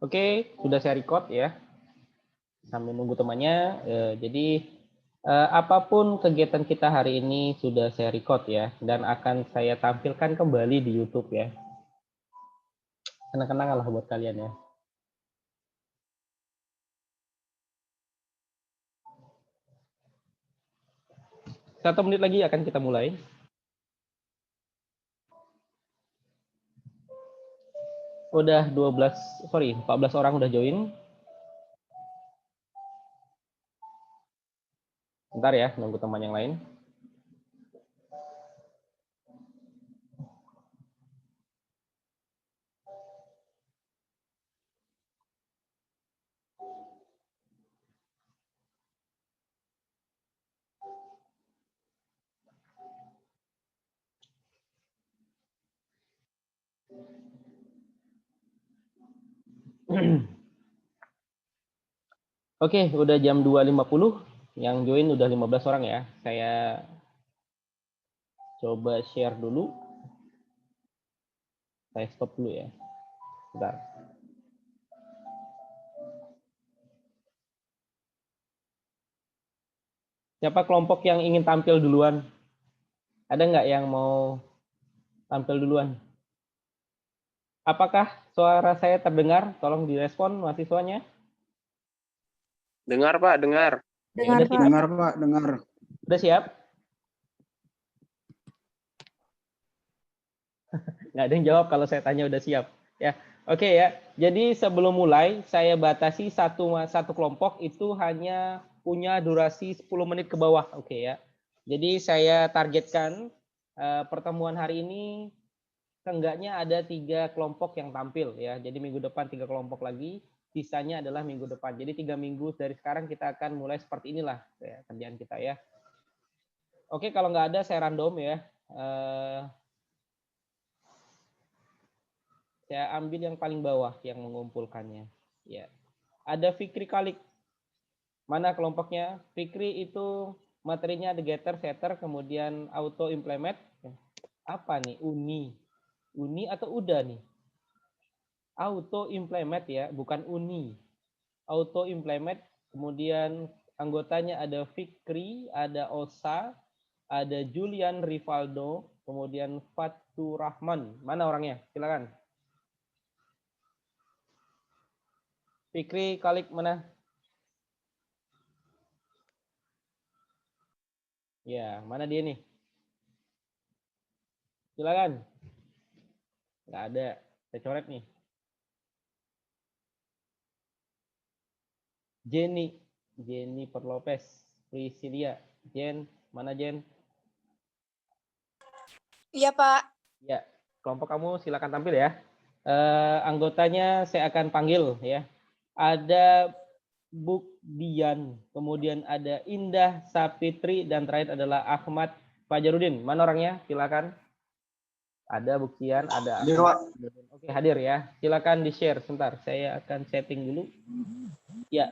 Oke, sudah saya record ya. Sambil nunggu temannya. Jadi apapun kegiatan kita hari ini sudah saya record ya, dan akan saya tampilkan kembali di YouTube ya. Kenang-kenangan lah buat kalian ya. Satu menit lagi akan kita mulai. Udah 14 orang udah join. Bentar ya, nunggu teman yang lain. Oke, udah jam 2.50. Yang join udah 15 orang ya. Saya coba share dulu. Saya stop dulu ya. Bentar. Siapa kelompok yang ingin tampil duluan? Ada nggak yang mau tampil duluan? Apakah suara saya terdengar? Tolong direspon mahasiswanya. Dengar, Pak, dengar. Dengar, Pak. Dengar, Pak, dengar. Udah siap? Nggak ada yang jawab kalau saya tanya udah siap. Ya, oke ya. Jadi sebelum mulai, saya batasi satu kelompok itu hanya punya durasi 10 menit ke bawah. Oke ya. Jadi saya targetkan pertemuan hari ini seenggaknya ada 3 kelompok yang tampil ya. Jadi minggu depan 3 kelompok lagi. Sisanya adalah minggu depan. Jadi 3 minggu dari sekarang kita akan mulai seperti inilah ya, kerjaan kita ya. Oke, kalau nggak ada saya random ya. Saya ambil yang paling bawah yang mengumpulkannya. Ya, ada Fikri Kalik. Mana kelompoknya? Fikri itu materinya ada getter, setter, kemudian auto implement. Apa nih? Uni atau udah nih? Auto implement ya, bukan uni. Auto implement, kemudian anggotanya ada Fikri, ada Osa, ada Julian Rivaldo, kemudian Fatur Rahman. Mana orangnya? Silakan. Fikri Kalik mana? Ya, mana dia nih? Silakan. Nggak ada. Saya coret nih. Jennifer Lopez, Priscilia, Jen, mana Jen? Iya, Pak. Ya, kelompok kamu silakan tampil ya. Anggotanya saya akan panggil ya. Ada Bukdian, kemudian ada Indah Sapitri, dan terakhir adalah Ahmad Fajarudin. Mana orangnya? Silakan. Ada Bukdian, ada Hadir, Ahmad. Pak. Oke, hadir ya. Silakan di-share sebentar. Saya akan setting dulu. Ya,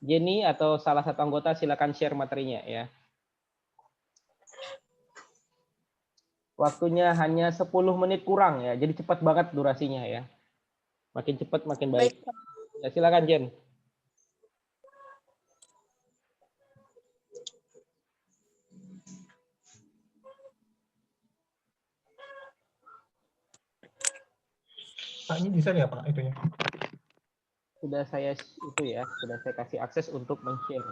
Jenny atau salah satu anggota silakan share materinya ya. Waktunya hanya 10 menit kurang ya. Jadi cepat banget durasinya ya. Makin cepat makin baik. Baik, Pak. Ya, silakan Jen. Pak, ini bisa ya Pak itunya? Sudah saya kasih akses untuk men-share.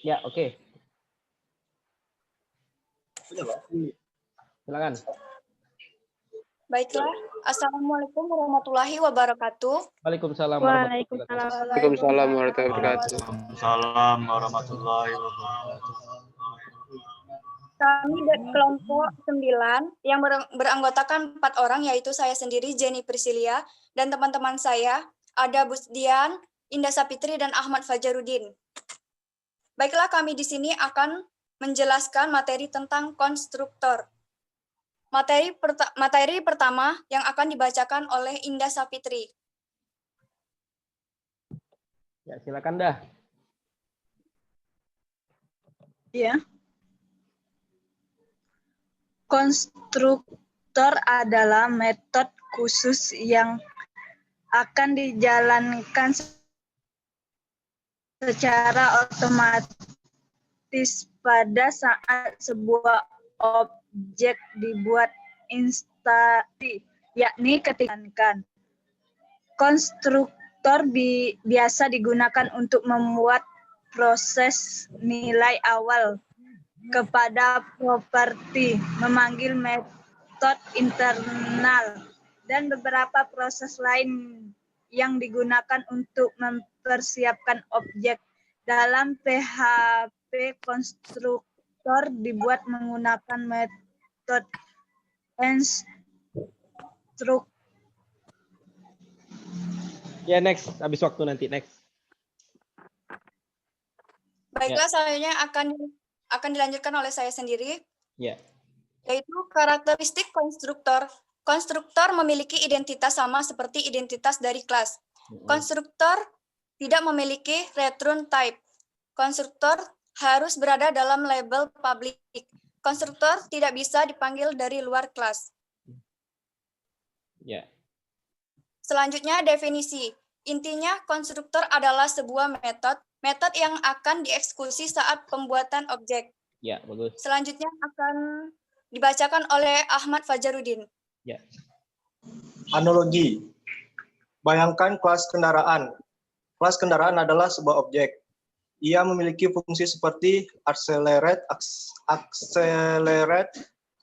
Ya, oke. Silakan. Baiklah. Assalamualaikum warahmatullahi wabarakatuh. Waalaikumsalam warahmatullahi wabarakatuh. Waalaikumsalam warahmatullahi wabarakatuh. Waalaikumsalam warahmatullahi wabarakatuh. Kami dari kelompok 9 yang beranggotakan 4 orang, yaitu saya sendiri, Jenny Priscilia, dan teman-teman saya, ada Busdian, Indah Sapitri, dan Ahmad Fajarudin. Baiklah, kami di sini akan menjelaskan materi tentang konstruktor. Materi pertama yang akan dibacakan oleh Indah Sapitri. Ya, silakan dah. Iya. Konstruktor adalah metode khusus yang akan dijalankan secara otomatis pada saat sebuah objek dibuat instansi, yakni ketika konstruktor biasa digunakan untuk membuat proses nilai awal kepada properti, memanggil metode internal, dan beberapa proses lain yang digunakan untuk mempersiapkan objek. Dalam PHP, konstruktor dibuat menggunakan metode instruct. Ya, next. Habis waktu nanti, next. Baiklah, selanjutnya akan dilanjutkan oleh saya sendiri, Ya. yaitu karakteristik konstruktor. Konstruktor memiliki identitas sama seperti identitas dari kelas. Konstruktor tidak memiliki return type. Konstruktor harus berada dalam label public. Konstruktor tidak bisa dipanggil dari luar kelas. Ya. Selanjutnya definisi. Intinya konstruktor adalah sebuah metode yang akan dieksekusi saat pembuatan objek. Ya, bagus. Selanjutnya akan dibacakan oleh Ahmad Fajarudin. Ya. Analogi. Bayangkan kelas kendaraan. Kelas kendaraan adalah sebuah objek. Ia memiliki fungsi seperti accelerate,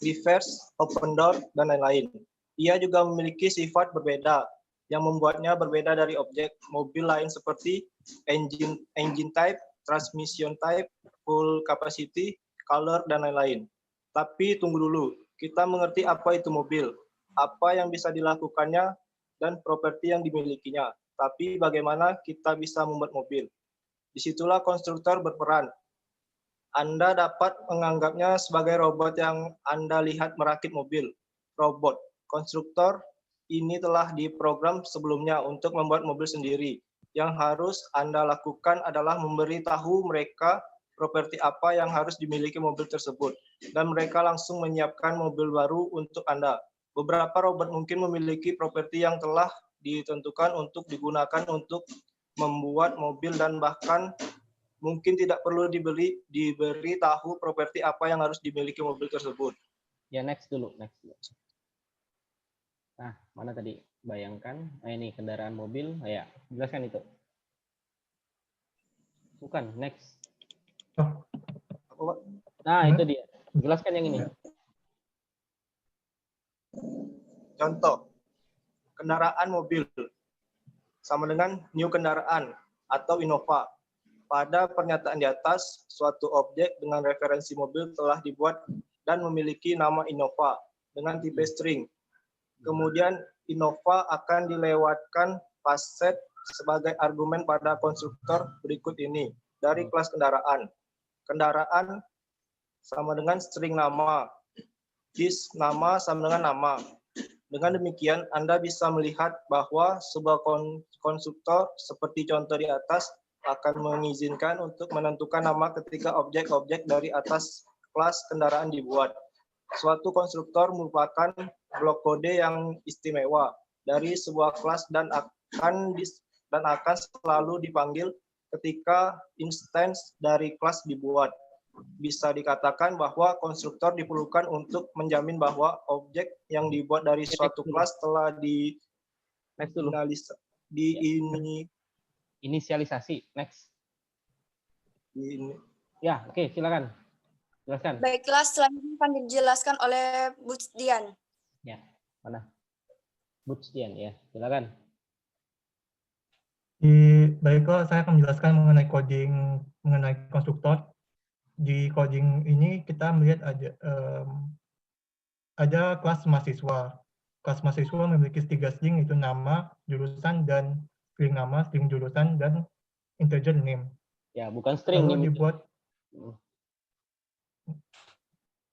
reverse, open door, dan lain-lain. Ia juga memiliki sifat berbeda yang membuatnya berbeda dari objek mobil lain seperti engine type, transmission type, full capacity, color, dan lain-lain. Tapi tunggu dulu, kita mengerti apa itu mobil, apa yang bisa dilakukannya, dan properti yang dimilikinya. Tapi bagaimana kita bisa membuat mobil? Disitulah konstruktor berperan. Anda dapat menganggapnya sebagai robot yang Anda lihat merakit mobil. Robot. Konstruktor ini telah diprogram sebelumnya untuk membuat mobil sendiri. Yang harus Anda lakukan adalah memberitahu mereka properti apa yang harus dimiliki mobil tersebut. Dan mereka langsung menyiapkan mobil baru untuk Anda. Beberapa robot mungkin memiliki properti yang telah ditentukan untuk digunakan untuk membuat mobil dan bahkan mungkin tidak perlu diberi tahu properti apa yang harus dimiliki mobil tersebut. Ya, next dulu. Nah, mana tadi? Bayangkan, ini kendaraan mobil. Ya, jelaskan itu. Bukan, next. Nah, itu dia. Jelaskan yang ini. Contoh, kendaraan mobil sama dengan new kendaraan atau Innova. Pada pernyataan di atas, suatu objek dengan referensi mobil telah dibuat dan memiliki nama Innova dengan tipe string. Kemudian Innova akan dilewatkan passed sebagai argumen pada konstruktor berikut ini dari kelas kendaraan. Kendaraan sama dengan string nama. This nama sama dengan nama. Dengan demikian, Anda bisa melihat bahwa sebuah konstruktor seperti contoh di atas akan mengizinkan untuk menentukan nama ketika objek-objek dari atas kelas kendaraan dibuat. Suatu konstruktor merupakan blok kode yang istimewa dari sebuah kelas dan akan selalu dipanggil ketika instance dari kelas dibuat. Bisa dikatakan bahwa konstruktor diperlukan untuk menjamin bahwa objek yang dibuat dari suatu kelas telah Inisialisasi. Next. Ya, oke, silakan. Jelaskan. Baiklah, selanjutnya akan dijelaskan oleh Butsdian. Ya, mana? Butsdian, ya, silakan. Baiklah, saya akan menjelaskan mengenai coding mengenai konstruktor. Di coding ini kita melihat ada kelas mahasiswa. Kelas mahasiswa memiliki 3 string, yaitu nama, jurusan, dan string nama, string jurusan, dan integer name. Ya, bukan string. Lalu dibuat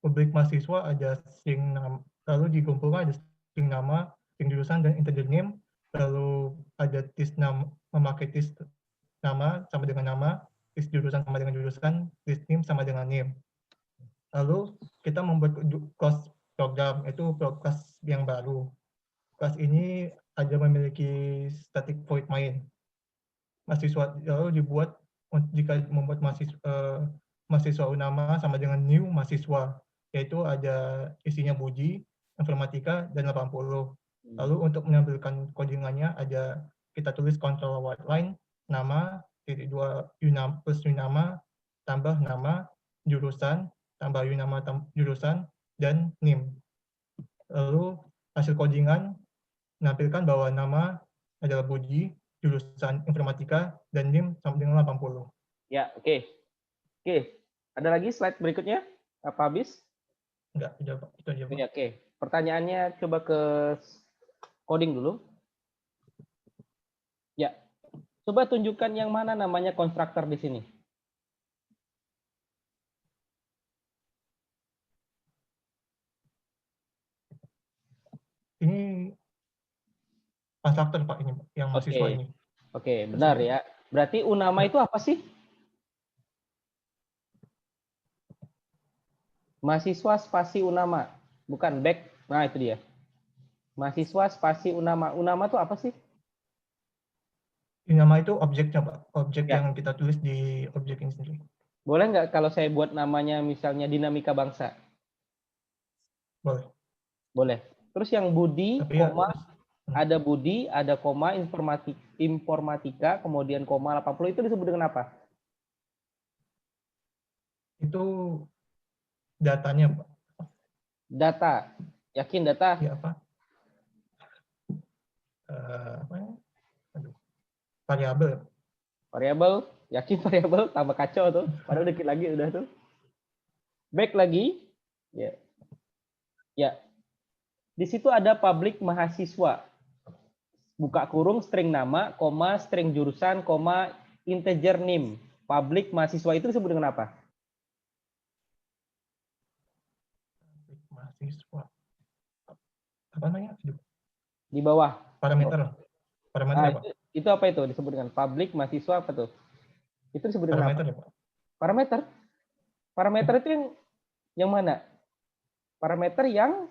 publik mahasiswa ada string nama, lalu dikumpulkan ada string nama, string jurusan, dan integer name. Lalu ada tis nama, memakai tis nama sama dengan nama, tis jurusan sama dengan jurusan, tis name sama dengan name. Lalu kita membuat kelas program, itu kelas yang baru. Kelas ini ada memiliki static void main. Mahasiswa lalu dibuat jika membuat mahasiswa unama sama dengan new mahasiswa, yaitu ada isinya Budi, informatika, dan 80. Lalu untuk menampilkan codingannya ada kita tulis control line, nama, titik 2 unama plus unama, tambah nama, jurusan, tambah unama jurusan, dan NIM. Lalu hasil codingan menampilkan bahwa nama adalah Budi, jurusan informatika, dan NIM sama dengan 80. Ya, oke. Oke, ada lagi slide berikutnya? Apa habis? Enggak, itu aja, Pak. Ya, oke. Pertanyaannya coba ke coding dulu. Ya, coba tunjukkan yang mana namanya konstruktor di sini. Ini konstruktor, Pak, ini yang mahasiswa ini. Oke, benar ya. Berarti unama itu apa sih? Mahasiswa spasi unama, bukan back. Nah, itu dia. Mahasiswa spasi unama. Unama itu apa sih? Nama itu objeknya, Pak. Objek Ya. yang kita tulis di objek ini sendiri. Boleh nggak kalau saya buat namanya misalnya dinamika bangsa? Boleh. Boleh. Terus yang Budi, Tapi ya, koma, ada Budi, ada koma, informatika, kemudian koma 80, itu disebut dengan apa? itu datanya, Pak. Data. Yakin data? Ya, apa? Apa ya? Aduh. Variabel. Variabel. Yakin variabel? Tambah kacau tuh. Padahal dikit lagi udah tuh. Back lagi. Ya. Ya. Di situ ada publik mahasiswa. Buka kurung string nama, koma, string jurusan, koma, integer name. Publik mahasiswa itu disebut dengan apa? Mahasiswa. Apa namanya? Di bawah. Parameter. Parameter, Ah, ya, Pak. itu apa itu? Disebut dengan publik mahasiswa apa tuh? Itu disebut dengan Parameter, apa? ya, Pak. Parameter. Parameter itu yang mana? Parameter yang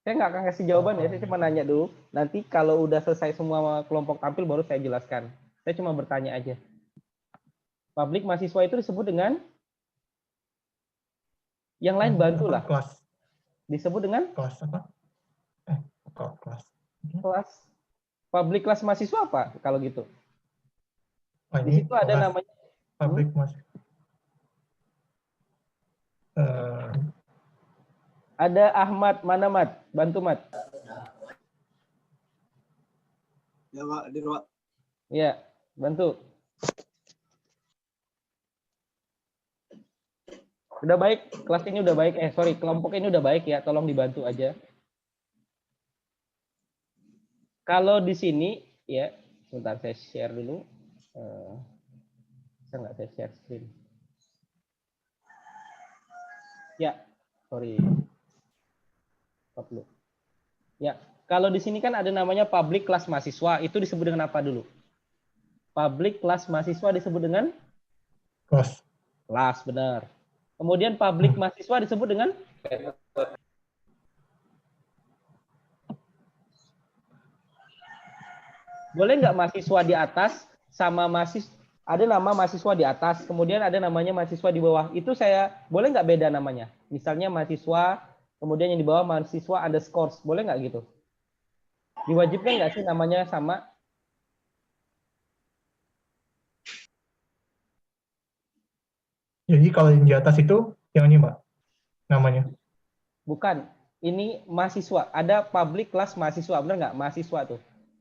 saya nggak akan kasih jawaban ya, saya cuma nanya dulu. Nanti kalau udah selesai semua kelompok tampil baru saya jelaskan. Saya cuma bertanya aja. Publik mahasiswa itu disebut dengan yang lain bantulah. Kelas. Disebut dengan Kelas apa? Kelas. kelas. Publik kelas mahasiswa apa kalau gitu? Oh, Di ini situ ada kelas namanya publik mahasiswa. ada Ahmad, mana Mat? Bantu Mat. Ya, Pak, di Pak. Iya, bantu. Udah baik, kelas ini udah baik. Sorry, kelompok ini udah baik ya. Tolong dibantu aja. Kalau di sini, ya, sebentar saya share dulu. Bisa nggak saya share screen? Ya, sorry. Stop dulu. Ya, kalau di sini kan ada namanya public kelas mahasiswa. Itu disebut dengan apa dulu? Public kelas mahasiswa disebut dengan? Kelas. Kelas, benar. Kemudian publik mahasiswa disebut dengan? Boleh nggak mahasiswa di atas sama mahasiswa, ada nama mahasiswa di atas, kemudian ada namanya mahasiswa di bawah. Itu saya, boleh nggak beda namanya? Misalnya mahasiswa, kemudian yang di bawah mahasiswa underscore. Boleh nggak gitu? Diwajibkan nggak sih namanya sama? Jadi kalau yang di atas itu yang ini, Mbak, namanya. Bukan. Ini mahasiswa. Ada public kelas mahasiswa. Benar nggak? Mahasiswa tuh.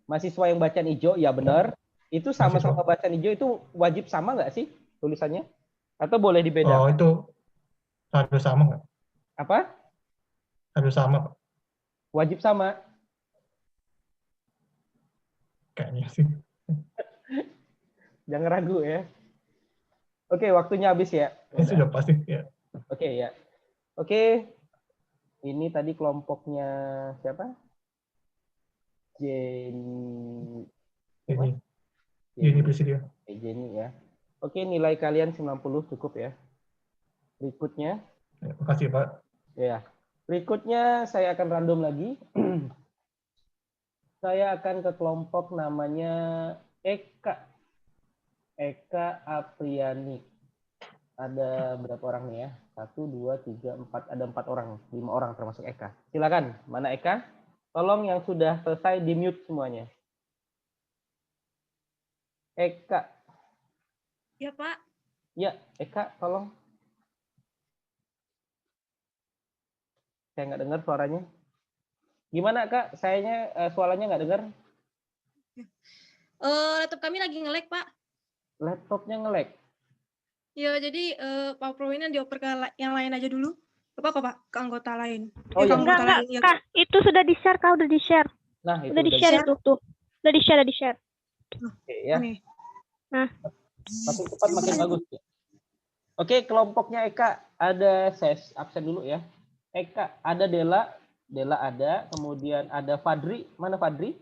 Mahasiswa yang bacaan hijau, ya benar. Itu sama-sama bacaan hijau itu wajib sama nggak sih tulisannya? Atau boleh dibedakan? Oh, itu harus sama nggak? Apa? Harus sama, Pak. Wajib sama. Kayaknya sih. Jangan ragu ya. Oke, waktunya habis ya. Ini sudah pasti ya. Oke ya. Oke. Ini tadi kelompoknya siapa? Jenny. Jenny Prisilia. Jenny ya. Oke, nilai kalian 90 cukup ya. Berikutnya. Ya, makasih, Pak. Ya. Berikutnya saya akan random lagi. Saya akan ke kelompok namanya Eka. Eka Apriani. Ada berapa orang nih ya? 1, 2, 3, 4. Ada 4 orang. 5 orang termasuk Eka. Silakan. Mana Eka? Tolong yang sudah selesai di mute semuanya. Eka. Ya, Pak. Ya, Eka, tolong. Saya nggak dengar suaranya. Gimana, Kak? Sayanya suaranya nggak dengar? Laptop kami lagi nge-lag, Pak. Laptopnya nge-lag. Ya, jadi PowerPoint-nya dioper ke yang lain aja dulu. Apa Pak? Ke anggota lain. Oh, Ke yang anggota Enggak, lain. Ya. Kak. Itu sudah di-share, Kak. Udah di-share. Nah, itu Udah di-share itu tuh. Udah di-share. Oke, ya. Oke. Nah. Makin cepat makin bagus ya. Oke, kelompoknya Eka ada absen dulu ya. Eka ada Dela ada, kemudian ada Fadri. Mana Fadri?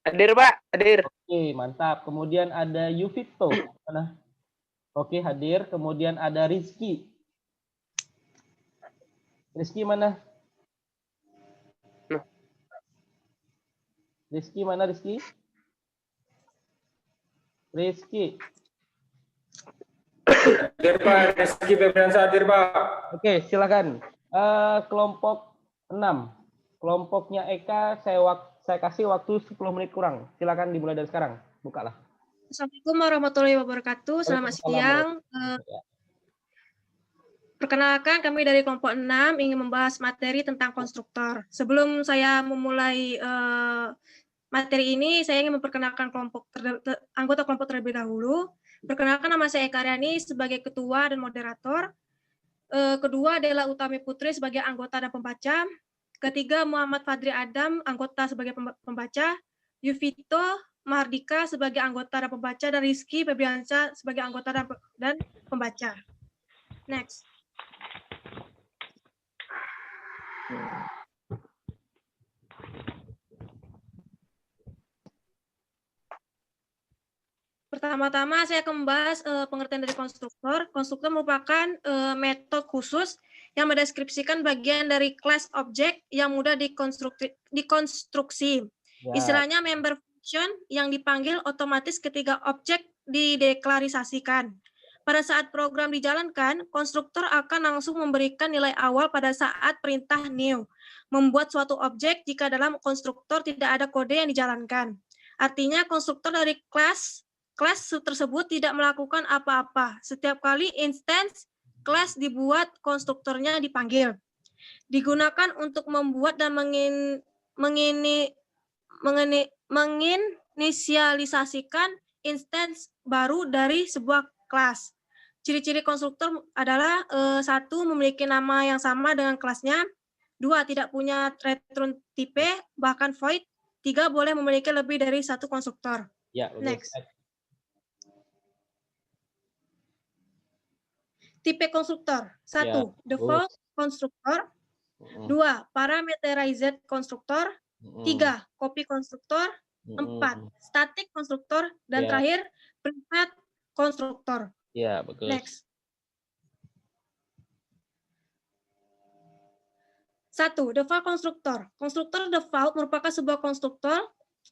Hadir, Pak. Hadir. Oke, mantap. Kemudian ada Yuvito. Mana? Oke, hadir. Kemudian ada Rizky. Rizky mana? Rizky mana Rizky? Rizky. Hadir, Pak. Rizky Febriansa hadir, Pak. Oke, silakan. Kelompok 6. Kelompoknya Eka saya kasih waktu 10 menit kurang. Silakan dimulai dari sekarang. Bukalah. Assalamualaikum warahmatullahi wabarakatuh. Selamat siang. Perkenalkan, kami dari kelompok 6 ingin membahas materi tentang konstruktor. Sebelum saya memulai materi ini, saya ingin memperkenalkan anggota kelompok terlebih dahulu. Perkenalkan, nama saya Eka Apriani sebagai ketua dan moderator. Kedua adalah Utami Putri sebagai anggota dan pembaca. Ketiga, Muhammad Fadri Adam, anggota sebagai pembaca. Yuvito Mahardika sebagai anggota dan pembaca, dan Rizky Febriansa sebagai anggota dan pembaca. Next. Pertama-tama saya akan membahas pengertian dari konstruktor. Konstruktor merupakan metode khusus yang mendeskripsikan bagian dari kelas objek yang mudah dikonstruksi. Ya. Istilahnya member function yang dipanggil otomatis ketika objek dideklarisasikan. Pada saat program dijalankan, konstruktor akan langsung memberikan nilai awal pada saat perintah new, membuat suatu objek jika dalam konstruktor tidak ada kode yang dijalankan. Artinya konstruktor dari kelas tersebut tidak melakukan apa-apa. Setiap kali instance kelas dibuat, konstruktornya dipanggil. Digunakan untuk membuat dan menginisialisasikan instance baru dari sebuah kelas. Ciri-ciri konstruktor adalah 1. Memiliki nama yang sama dengan kelasnya. 2. Tidak punya return type, bahkan void. 3. Boleh memiliki lebih dari satu konstruktor. Ya, next. Tipe konstruktor. 1. Ya, Default konstruktor. 2. Parameterized konstruktor. 3. Copy konstruktor. 4. Static konstruktor. Dan terakhir, private konstruktor. Ya, betul. Next. 1. Default konstruktor. Konstruktor default merupakan sebuah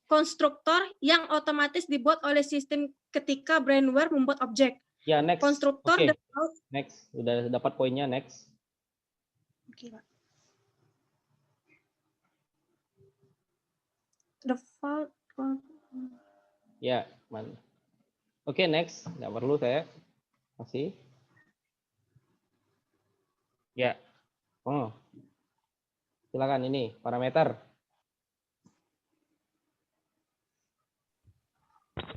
konstruktor yang otomatis dibuat oleh sistem ketika brainware membuat objek. Ya, next. Konstruktor default. Next. Udah dapat poinnya, next. Oke, Pak. Default. Ya, mana? Oke, next. Nggak perlu saya. Masih. Ya. Oh. Silakan ini, parameter.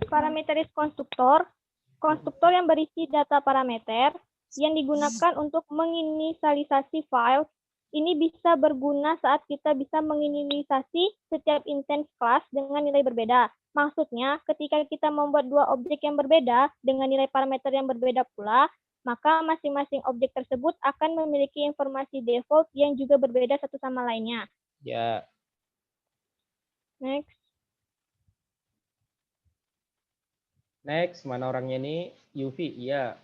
Parameteris konstruktor. Konstruktor yang berisi data parameter yang digunakan untuk menginisialisasi file. Ini bisa berguna saat kita bisa menginisialisasi setiap instance kelas dengan nilai berbeda. Maksudnya, ketika kita membuat dua objek yang berbeda dengan nilai parameter yang berbeda pula, maka masing-masing objek tersebut akan memiliki informasi default yang juga berbeda satu sama lainnya. Ya. Next. Next, mana orangnya ini? Yuvi, iya.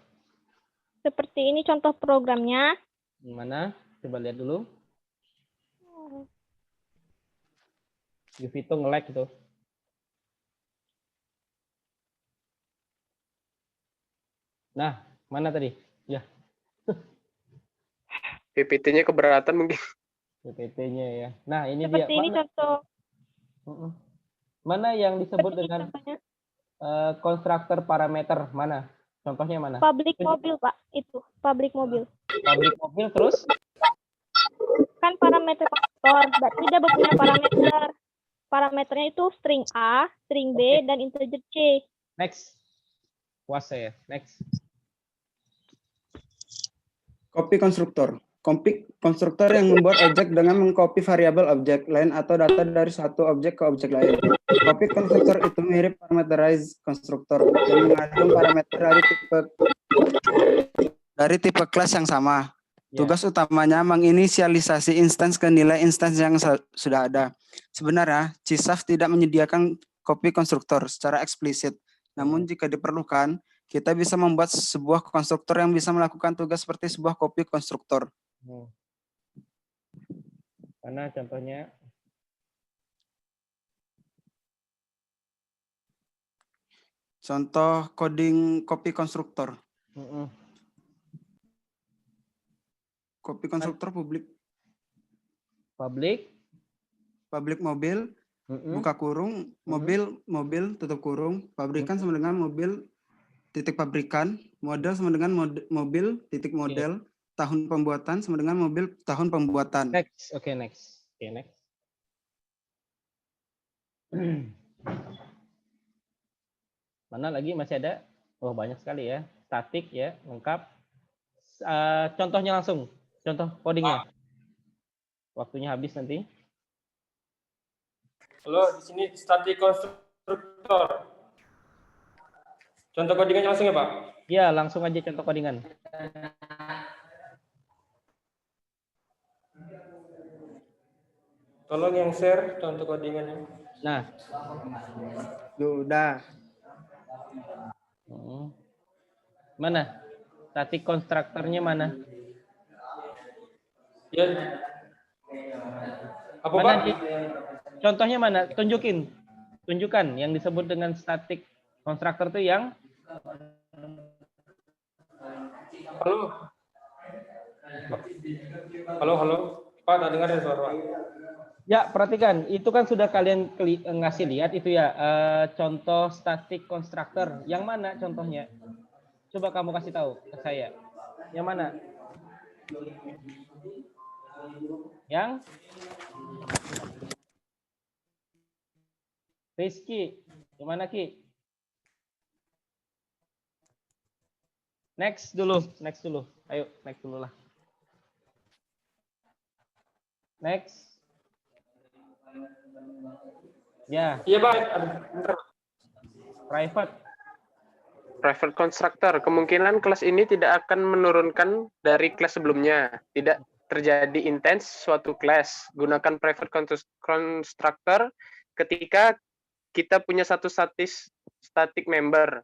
Seperti ini contoh programnya. Mana? Coba lihat dulu. Yuvito nge-lag itu. Nah, mana tadi? Ya, PPT-nya keberatan mungkin. PPT-nya ya. Nah, ini dia. Seperti ini contoh. Mana yang disebut Seperti ini dengan contohnya. konstruktor parameter? Mana? Contohnya mana? Public mobil, Pak. Itu, public mobil. Public mobil terus? Kan parameter konstruktor, berarti dia punya parameter. Parameternya itu string A, string B, dan integer C. Next. Puas saya. Next. Copy konstruktor. Copy konstruktor yang membuat objek dengan mengcopy variabel objek lain atau data dari satu objek ke objek lain. Copy konstruktor itu mirip parameterize konstruktor yang mengandung parameter dari tipe kelas yang sama. Tugas utamanya menginisialisasi instance ke nilai instance yang sudah ada. Sebenarnya, CSAF tidak menyediakan copy konstruktor secara eksplisit. Namun jika diperlukan, kita bisa membuat sebuah konstruktor yang bisa melakukan tugas seperti sebuah copy konstruktor. Mana contohnya? Contoh coding copy konstruktor. Copy konstruktor publik. Publik mobil, buka kurung, mobil, tutup kurung, pabrikan sama dengan mobil, titik pabrikan, model sama dengan mobil, titik model, tahun pembuatan sama dengan mobil, tahun pembuatan. Next, oke, next. Oke, next. Mana lagi masih ada? Oh, banyak sekali ya. Statik ya, lengkap. Contohnya langsung. Contoh codingnya. Waktunya habis nanti. Halo, di sini static konstruktor. Contoh codingannya langsung ya, Pak? Ya, langsung aja contoh codingan. Tolong yang share contoh codingannya. Nah. Sudah. Mana? Static konstruktornya mana? Ya. Apa, mana Pak? Contohnya mana? Tunjukkan yang disebut dengan static konstruktor itu yang Halo. Pak, nggak dengar ya suara Pak? Ya, perhatikan. Itu kan sudah kalian ngasih lihat itu ya. Contoh static konstruktor. Yang mana contohnya? Coba kamu kasih tahu ke saya. Yang mana? Yang Rizky, gimana Ki? Next dulu. Ayo, next dulu lah. Next. Ya. Iya, Pak. Private constructor, kemungkinan kelas ini tidak akan menurunkan dari kelas sebelumnya. Tidak terjadi intens suatu kelas. Gunakan private constructor ketika kita punya satu static member.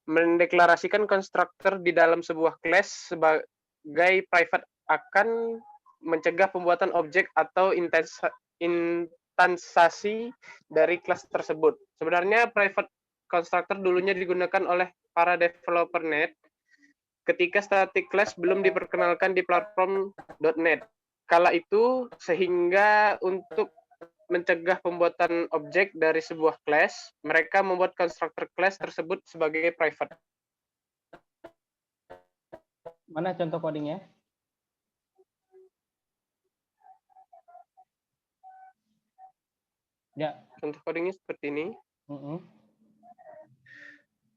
Mendeklarasikan konstruktor di dalam sebuah kelas sebagai private akan mencegah pembuatan objek atau instansasi dari kelas tersebut. Sebenarnya private constructor dulunya digunakan oleh para developer net ketika static class belum diperkenalkan di platform .NET. Kala itu sehingga untuk mencegah pembuatan objek dari sebuah class, mereka membuat konstruktor class tersebut sebagai private. Mana contoh codingnya? Ya. Contoh codingnya seperti ini.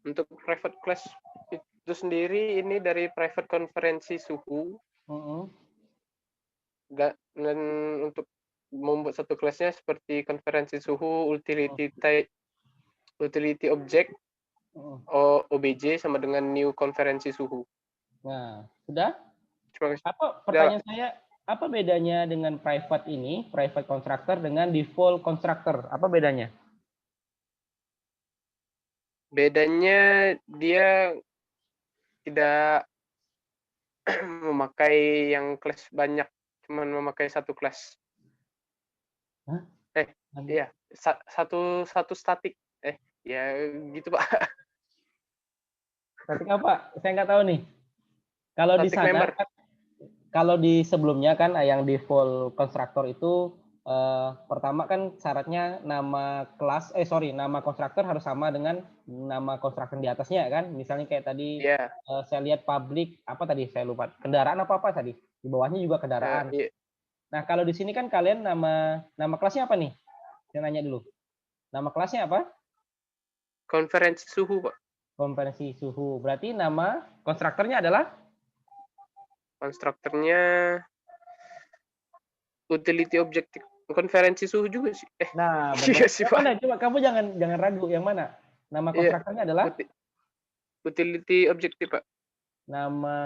Untuk private class itu sendiri ini dari private konferensi suhu. Dan untuk membuat satu kelasnya seperti konferensi suhu, utility type, utility object, OBJ sama dengan new konferensi suhu. Nah, sudah? Apa pertanyaan saya, apa bedanya dengan private ini, private constructor dengan default constructor? Apa bedanya? Bedanya dia tidak memakai yang kelas banyak cuman memakai satu kelas. Hah? Iya, satu statik. Ya gitu Pak. Statik apa? Saya nggak tahu nih. Kalau di Static sana, member. kalau di sebelumnya kan yang default konstruktor itu pertama kan syaratnya nama konstruktor harus sama dengan nama konstruktor di atasnya kan. Misalnya kayak tadi Iya. saya lihat public apa tadi saya lupa. Kendaraan apa tadi? Di bawahnya juga kendaraan. Iya. Nah, kalau di sini kan kalian nama kelasnya apa nih? Saya nanya dulu. Nama kelasnya apa? Konferensi suhu, Pak. Konferensi suhu. Berarti nama konstruktornya adalah? Konstruktornya utility objective. Konferensi suhu juga sih. Nah, iya sih, Pak. mana? Coba kamu jangan ragu. Yang mana? Nama konstruktornya adalah? Utility objective, Pak. Nama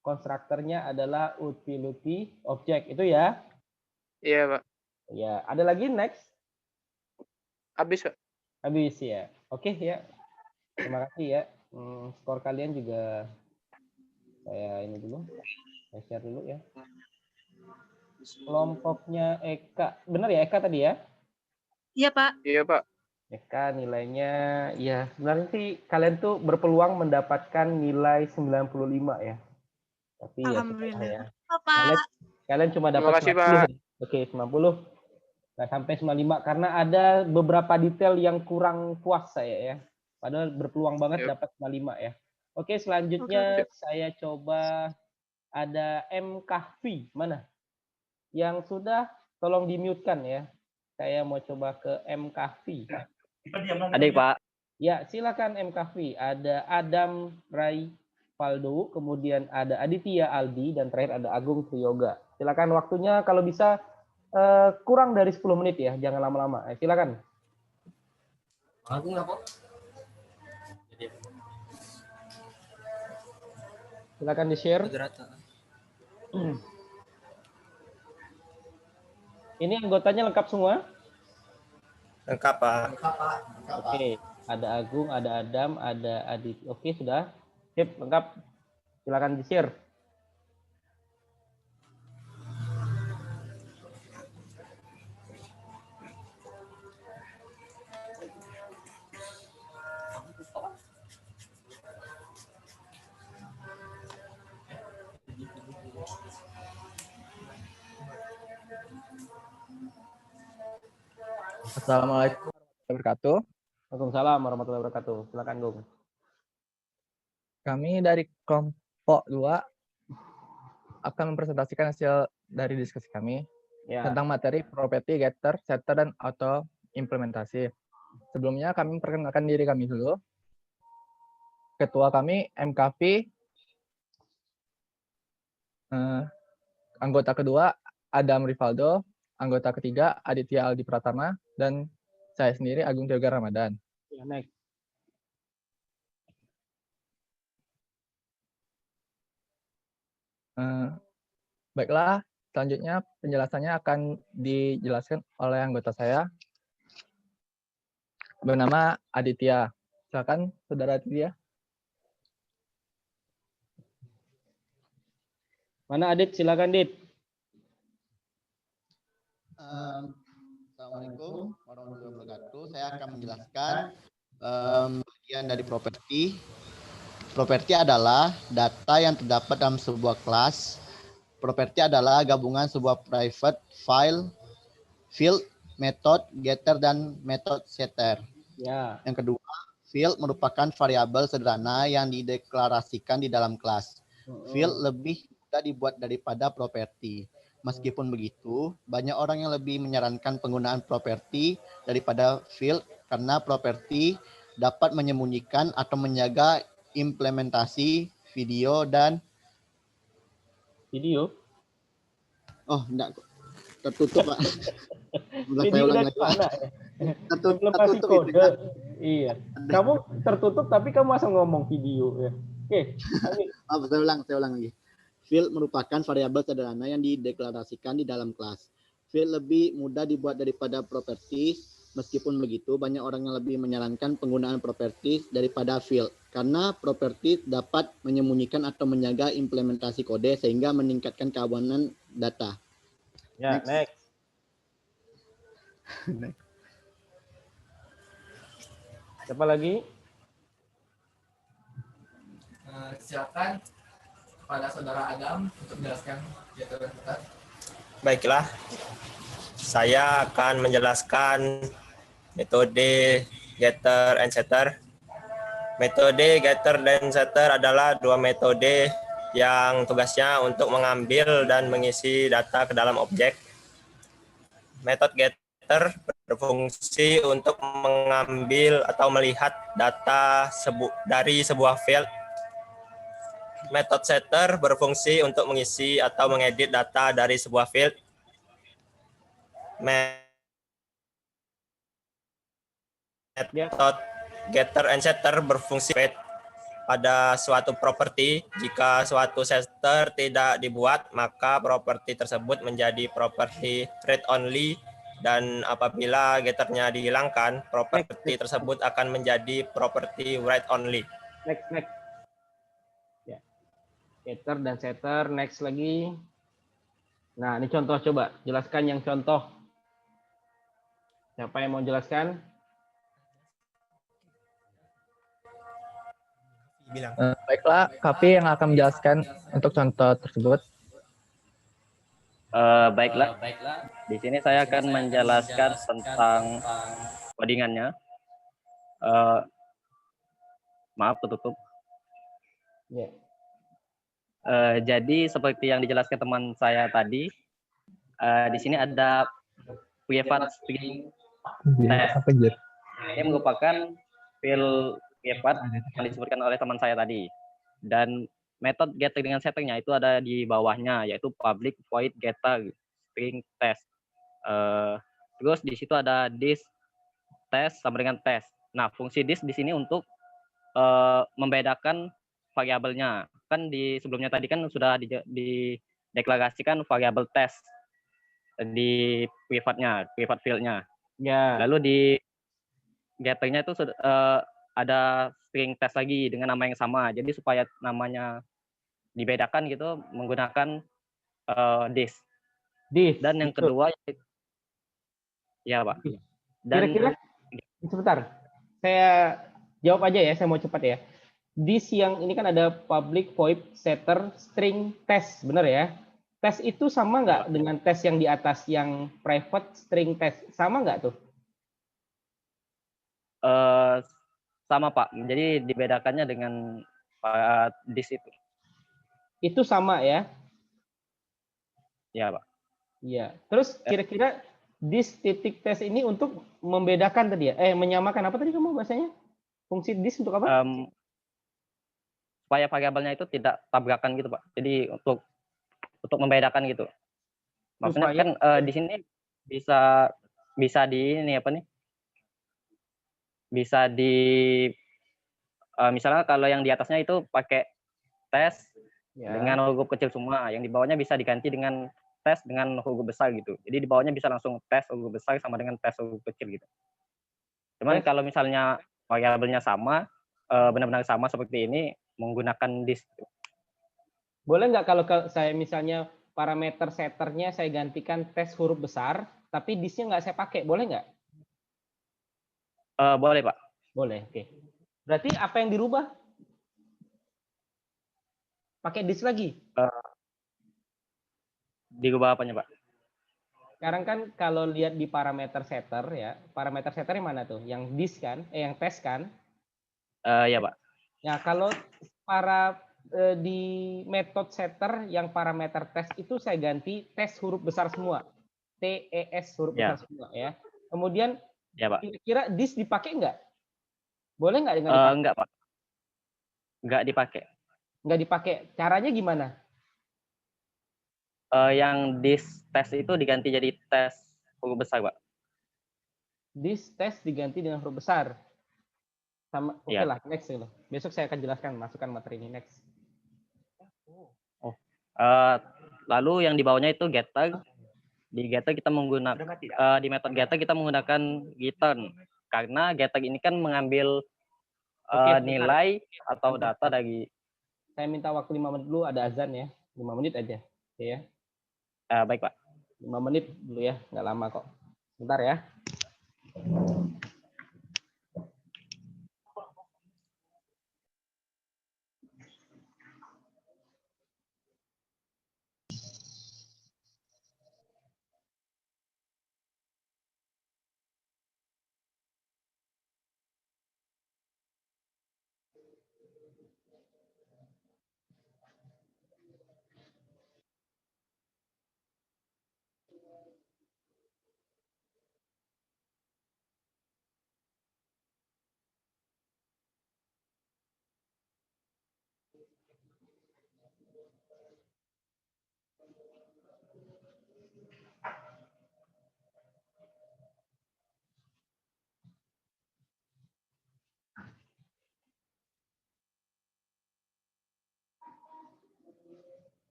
konstruktornya adalah utility object. Itu ya? Iya, Pak. Ya. Ada lagi next? Habis, Pak. Habis ya. Oke ya. Terima kasih ya. Skor kalian juga saya ini dulu. Saya share dulu ya. Kelompoknya Eka. Benar ya Eka tadi ya? Iya, Pak. Iya, Pak. Eka nilainya ya sebenarnya sih kalian tuh berpeluang mendapatkan nilai 95 ya. Tapi Alhamdulillah. ya. Pak. Kalian cuma dapat 90. Oke, 90. Nggak sampai 95 karena ada beberapa detail yang kurang puas saya ya. Padahal berpeluang banget dapat 95 ya. Oke, selanjutnya saya coba ada M. Kahfi. Mana? Yang sudah tolong di-mute-kan ya. Saya mau coba ke M. Kahfi. Adik, Pak. Ya, silakan M. Kahfi. Ada Adam Rai Faldo, kemudian ada Aditya Aldi, dan terakhir ada Agung Triyoga. Silakan waktunya kalau bisa kurang dari 10 menit ya, jangan lama-lama. Silakan. Agung apa? Silakan di-share. Ini anggotanya lengkap semua? Lengkap, Pak. Oke, ada Agung, ada Adam, ada Adit. Oke, sudah. Sip, lengkap. Silakan di-share. Assalamualaikum warahmatullahi wabarakatuh. Waalaikumsalam warahmatullahi wabarakatuh. Silakan, Gung. Kami dari kelompok 2 akan mempresentasikan hasil dari diskusi kami tentang materi properti, getter, setter, dan auto implementasi. Sebelumnya kami memperkenalkan diri kami dulu. Ketua kami MKV, anggota kedua Adam Rivaldo, anggota ketiga Aditya Aldi Pratama, dan saya sendiri Agung Triyoga Ramadan. Ya, next. Baiklah, selanjutnya penjelasannya akan dijelaskan oleh anggota saya bernama Aditya. Silakan, Saudara Aditya. Mana Adit? Silakan, Dit. Assalamualaikum warahmatullahi wabarakatuh. Saya akan menjelaskan bagian dari properti. Properti adalah data yang terdapat dalam sebuah kelas. Properti adalah gabungan sebuah private file, field, method getter, dan method setter. Ya. Yang kedua, field merupakan variabel sederhana yang dideklarasikan di dalam kelas. Field lebih mudah dibuat daripada properti. Meskipun begitu, banyak orang yang lebih menyarankan penggunaan properti daripada field karena properti dapat menyembunyikan atau menjaga implementasi video dan video. Oh, enggak. Tertutup, Pak. Video dan mana ya? Tertutup kode. Iya. Kamu tertutup tapi kamu asal ngomong video ya. Oke. Saya ulang lagi. Field merupakan variabel sederhana yang dideklarasikan di dalam kelas. Field lebih mudah dibuat daripada properties. Meskipun begitu, banyak orang yang lebih menyarankan penggunaan properties daripada field. Karena properties dapat menyembunyikan atau menjaga implementasi kode sehingga meningkatkan keamanan data. Ya, next. Siapa lagi? Silakan kepada saudara Adam untuk menjelaskan getter dan setter. Baiklah, saya akan menjelaskan metode getter and setter. Metode getter dan setter adalah dua metode yang tugasnya untuk mengambil dan mengisi data ke dalam objek. Metode getter berfungsi untuk mengambil atau melihat data dari sebuah field. Metode setter berfungsi untuk mengisi atau mengedit data dari sebuah field. Metode getter and setter berfungsi pada suatu properti. Jika suatu setter tidak dibuat, maka properti tersebut menjadi properti read only, dan apabila getternya dihilangkan, properti tersebut akan menjadi properti write only. Next. Ya. Getter dan setter, next lagi. Nah, ini contoh, coba jelaskan yang contoh. Siapa yang mau jelaskan? Baiklah, Kapi yang akan menjelaskan untuk contoh tersebut. Baiklah, di sini saya akan menjelaskan tentang codingannya. Maaf, tutup. Yeah. Jadi seperti yang dijelaskan teman saya tadi, di sini ada private string test. Ini merupakan field private yang disebutkan oleh teman saya tadi. Dan metode getter dengan setternya itu ada di bawahnya, yaitu public void getter string test. Terus di situ ada this test sama dengan test. Nah, fungsi this di sini untuk membedakan variabelnya. Kan di sebelumnya tadi kan sudah dideklarasikan variabel test di private field-nya. Ya. Lalu di getternya itu ada string test lagi dengan nama yang sama. Jadi supaya namanya dibedakan gitu menggunakan this. Dan yang kedua, ya Pak. Dan Kira-kira sebentar, saya jawab aja ya, saya mau cepat ya. This yang ini kan ada public void setter string test, benar ya? Tes itu sama nggak dengan tes yang di atas yang private string test? Sama nggak tuh? Sama Pak. Jadi dibedakannya dengan this itu. Itu sama ya? Ya Pak. Iya. Terus kira-kira this titik tes ini untuk membedakan tadi ya? Menyamakan apa tadi kamu bahasanya? Fungsi this untuk apa? Supaya variabelnya itu tidak tabrakan gitu Pak. Jadi untuk membedakan gitu. Maksudnya kan di sini bisa di ini apa nih? Bisa di misalnya kalau yang di atasnya itu pakai tes dengan huruf kecil semua, yang di bawahnya bisa diganti dengan tes dengan huruf besar gitu. Jadi di bawahnya bisa langsung tes huruf besar sama dengan tes huruf kecil gitu. Cuman kalau misalnya variabelnya sama, benar-benar sama seperti ini, menggunakan this. Boleh nggak kalau saya misalnya parameter setternya saya gantikan tes huruf besar, tapi this-nya nggak saya pakai, boleh nggak? Boleh Pak. Boleh, oke. Berarti apa yang dirubah? Pakai this lagi? Dirubah apanya Pak? Sekarang kan kalau lihat di parameter setter ya, parameter setter yang mana tuh? Yang this kan? Yang test kan? Ya Pak. Ya kalau di metode setter yang parameter test itu saya ganti tes huruf besar semua, TES huruf besar semua ya. Kemudian ya Pak. Kira-kira this dipakai nggak? Boleh nggak dengan dipakai? Enggak Pak. Nggak dipakai. Nggak dipakai. Caranya gimana? Yang this test itu diganti jadi tes huruf besar Pak. This test diganti dengan huruf besar. Sama, oke lah, next loh. Besok saya akan jelaskan, masukkan materi ini next. Lalu yang di bawahnya itu getter. Di getter kita menggunakan di metode getter kita menggunakan return karena getter ini kan mengambil nilai atau data dari. Saya minta waktu 5 menit dulu, ada azan ya. 5 menit aja. Oke ya. Baik, Pak. 5 menit dulu ya, nggak lama kok. Bentar ya.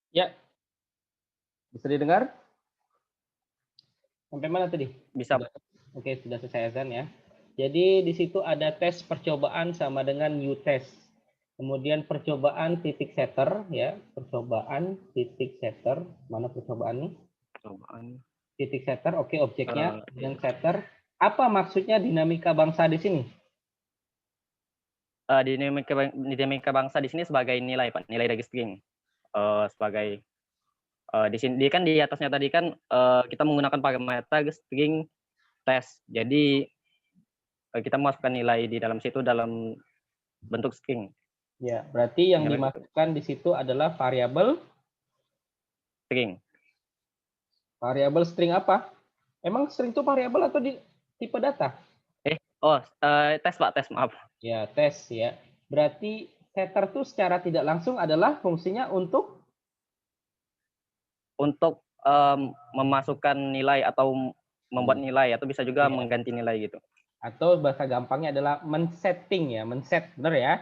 Ya. Bisa didengar? Sampai mana tadi? Bisa. Oke, sudah selesai azan ya. Jadi di situ ada tes percobaan sama dengan new test. Kemudian percobaan titik setter ya, percobaan titik setter. Mana percobaan nih? Percobaan. Titik setter, oke, objeknya dan setter. Apa maksudnya dinamika bangsa di sini? Dinamika bangsa di sini sebagai nilai, Pak, nilai dari string. Sebagai di sini kan di atasnya tadi kan kita menggunakan parameter string test. Jadi kita masukkan nilai di dalam situ dalam bentuk string. Ya, berarti yang dimasukkan di situ adalah variabel string. Variabel string apa? Emang string itu variabel atau di tipe data? Tes, Pak, tes, maaf. Ya, tes ya. Berarti setter itu secara tidak langsung adalah fungsinya untuk memasukkan nilai atau membuat nilai atau bisa juga mengganti nilai gitu. Atau bahasa gampangnya adalah men-setting ya, men-set, benar ya.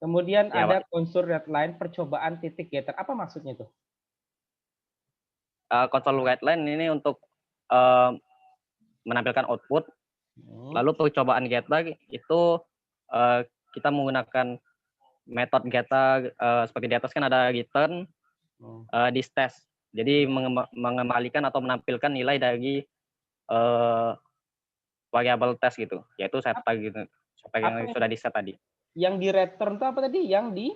Kemudian Ya, ada Pak. unsur readline percobaan titik getter. Apa maksudnya itu? Console readline ini untuk menampilkan output. Lalu percobaan getter itu kita menggunakan metode getter seperti di atas kan ada return di test. Jadi mengembalikan atau menampilkan nilai dari variabel test gitu, yaitu setter gitu, seperti yang sudah di set tadi. Yang di return itu apa tadi? Yang di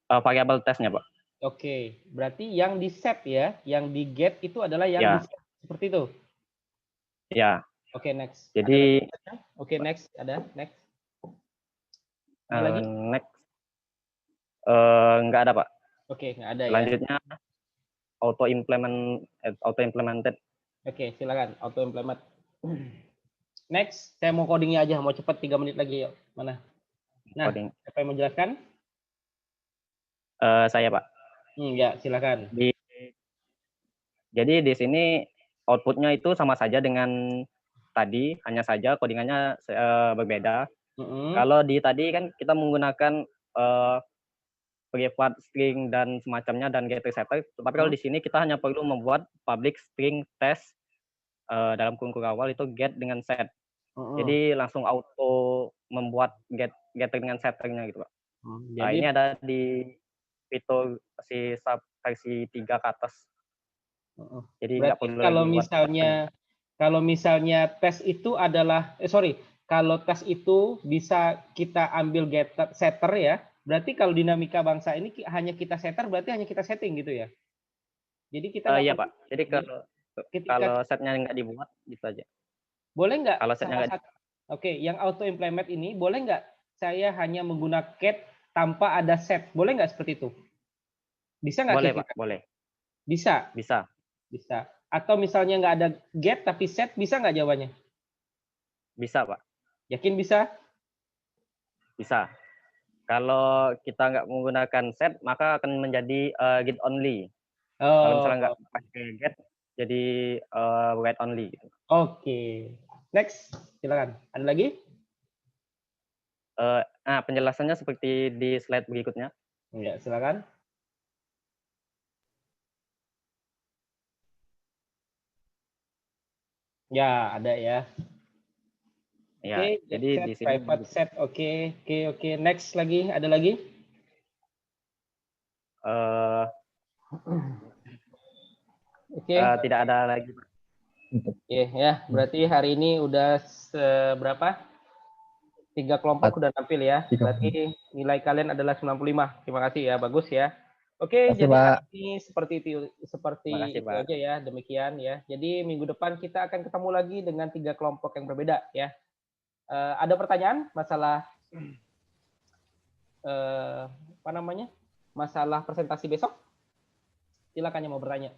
variabel testnya, Pak. Oke, berarti yang di set ya, yang di get itu adalah yang Ya. di set seperti itu. Ya. Oke, next. Jadi Oke, next, ada next. Next. Nggak ada, Pak. Oke, nggak ada ya. Selanjutnya auto implemented. Oke, silakan auto implement. Next, saya mau codingnya aja, mau cepat 3 menit lagi yuk. Mana? Nah, Coding. siapa yang mau jelaskan? Saya, Pak. Ya, silakan. Jadi di sini outputnya itu sama saja dengan tadi, hanya saja codingannya berbeda. Kalau di tadi kan kita menggunakan private string dan semacamnya dan getter setter, tapi kalau di sini kita hanya perlu membuat public string test dalam kurung awal itu get dengan set. Jadi langsung auto membuat getter dengan setternya gitu, Pak. Nah, Jadi ini ada di fitur si sub versi 3 ke atas. Jadi nggak berarti perlu kalau lagi buat misalnya tes itu adalah kalau tes itu bisa kita ambil getter setter ya. Berarti kalau dinamika bangsa ini hanya kita setter, berarti hanya kita setting gitu ya. Jadi kita iya, Pak. Jadi kalau setnya nggak dibuat gitu aja. Boleh nggak? Kalau setnya nggak yang auto implement ini boleh nggak saya hanya menggunakan get tanpa ada set? Boleh nggak seperti itu? Bisa nggak? Boleh, Pak. Boleh. Bisa. Bisa. Bisa. Atau misalnya nggak ada get tapi set, bisa nggak jawabannya? Bisa, Pak. Yakin bisa? Bisa. Kalau kita nggak menggunakan set, maka akan menjadi get only. Kalau misalnya nggak pakai get, jadi write only. Gitu. Oke. Next, silakan. Ada lagi? Penjelasannya seperti di slide berikutnya. Ya, silakan. Ya, ada ya. Ya, Oke, jadi set, di sini private set. Oke. Next lagi, ada lagi? Tidak ada lagi. Oke, ya. Berarti hari ini udah berapa? 3 kelompok udah tampil ya. Berarti nilai kalian adalah 95. Terima kasih ya, bagus ya. Oke, jadi hari ini seperti itu aja ya, demikian ya. Jadi minggu depan kita akan ketemu lagi dengan 3 kelompok yang berbeda ya. Ada pertanyaan masalah masalah presentasi besok? Silakan yang mau bertanya.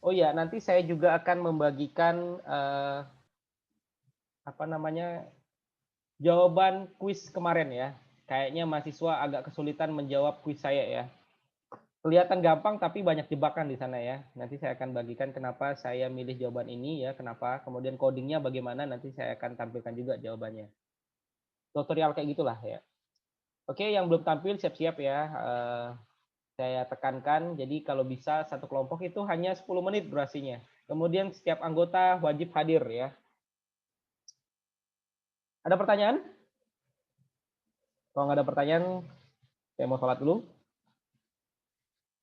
Oh ya, nanti saya juga akan membagikan jawaban kuis kemarin ya. Kayaknya mahasiswa agak kesulitan menjawab kuis saya ya. Kelihatan gampang tapi banyak jebakan di sana ya. Nanti saya akan bagikan kenapa saya milih jawaban ini ya, kenapa. Kemudian codingnya bagaimana, nanti saya akan tampilkan juga jawabannya. Tutorial kayak gitulah ya. Oke, yang belum tampil siap-siap ya. Saya tekankan, jadi kalau bisa satu kelompok itu hanya 10 menit durasinya. Kemudian setiap anggota wajib hadir ya. Ada pertanyaan? Kalau nggak ada pertanyaan, saya mau sholat dulu.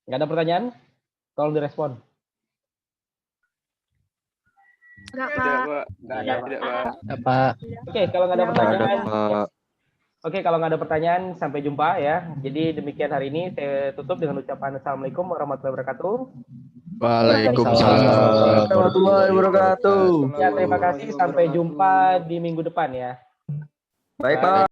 Nggak ada pertanyaan? Tolong direspon. Enggak, Pak. Nggak ada, Pak. Oke, kalau nggak ada pertanyaan. Oke, kalau nggak ada pertanyaan, sampai jumpa ya. Jadi demikian hari ini, saya tutup dengan ucapan Assalamualaikum warahmatullahi wabarakatuh. Waalaikumsalam warahmatullahi wabarakatuh. Ya, terima kasih. Sampai jumpa di minggu depan ya. Baik, Pak.